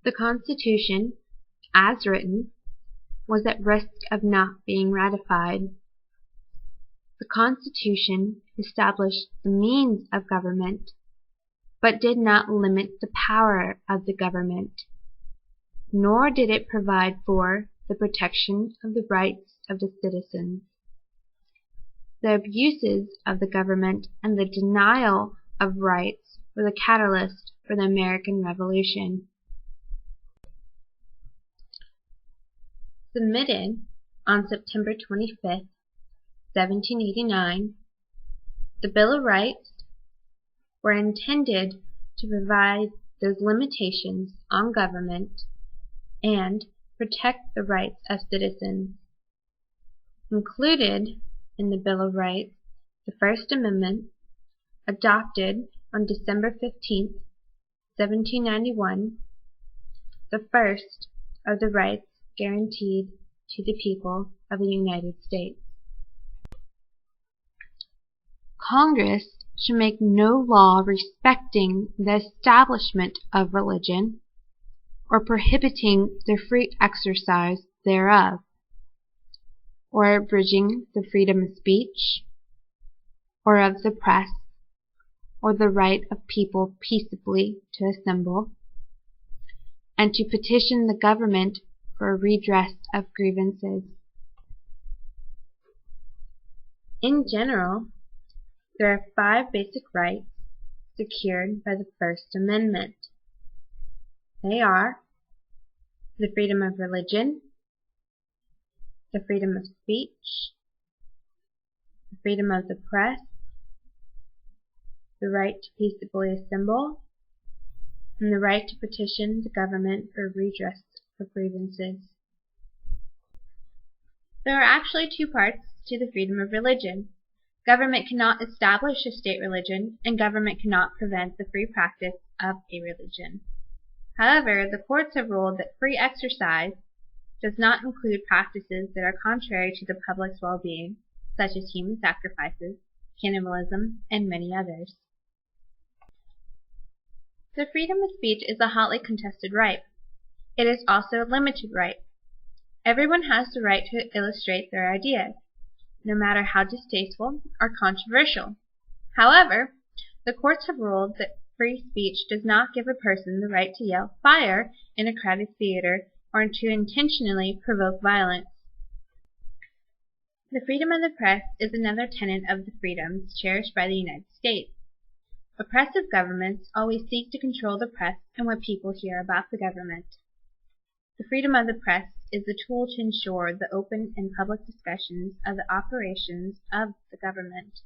The Constitution, as written, was at risk of not being ratified. The Constitution established the means of government, but did not limit the power of the government, nor did it provide for the protection of the rights of the citizens. The abuses of the government and the denial of rights were the catalyst for the American Revolution. Submitted on September 25, 1789, the Bill of Rights were intended to provide those limitations on government and protect the rights of citizens. Included in the Bill of Rights, the First Amendment, adopted on December 15, 1791, the first of the rights guaranteed to the people of the United States. Congress should make no law respecting the establishment of religion or prohibiting the free exercise thereof, or abridging the freedom of speech, or of the press, or the right of people peaceably to assemble, and to petition the government for a redress of grievances. In general, there are 5 basic rights secured by the First Amendment. They are the freedom of religion, the freedom of speech, the freedom of the press, the right to peaceably assemble, and the right to petition the government for redress of grievances. There are actually 2 parts to the freedom of religion. Government cannot establish a state religion, and government cannot prevent the free practice of a religion. However, the courts have ruled that free exercise does not include practices that are contrary to the public's well-being, such as human sacrifices, cannibalism, and many others. The freedom of speech is a hotly contested right. It is also a limited right. Everyone has the right to illustrate their ideas, no matter how distasteful or controversial. However, the courts have ruled that free speech does not give a person the right to yell "fire" in a crowded theater or to intentionally provoke violence. The freedom of the press is another tenet of the freedoms cherished by the United States. Oppressive governments always seek to control the press and what people hear about the government. The freedom of the press is the tool to ensure the open and public discussions of the operations of the government.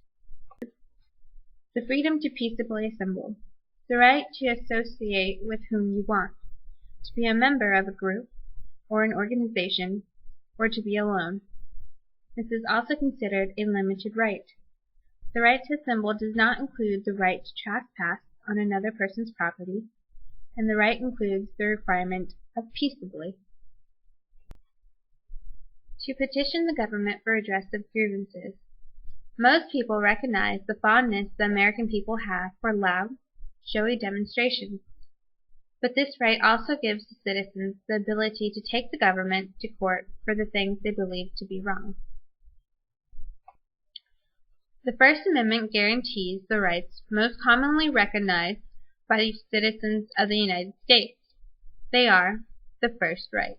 The freedom to peaceably assemble. The right to associate with whom you want, to be a member of a group or an organization, or to be alone. This is also considered a limited right. The right to assemble does not include the right to trespass on another person's property, and the right includes the requirement of peaceably. To petition the government for redress of grievances. Most people recognize the fondness the American people have for loud, showy demonstrations. But this right also gives the citizens the ability to take the government to court for the things they believe to be wrong. The First Amendment guarantees the rights most commonly recognized by the citizens of the United States. They are the first right.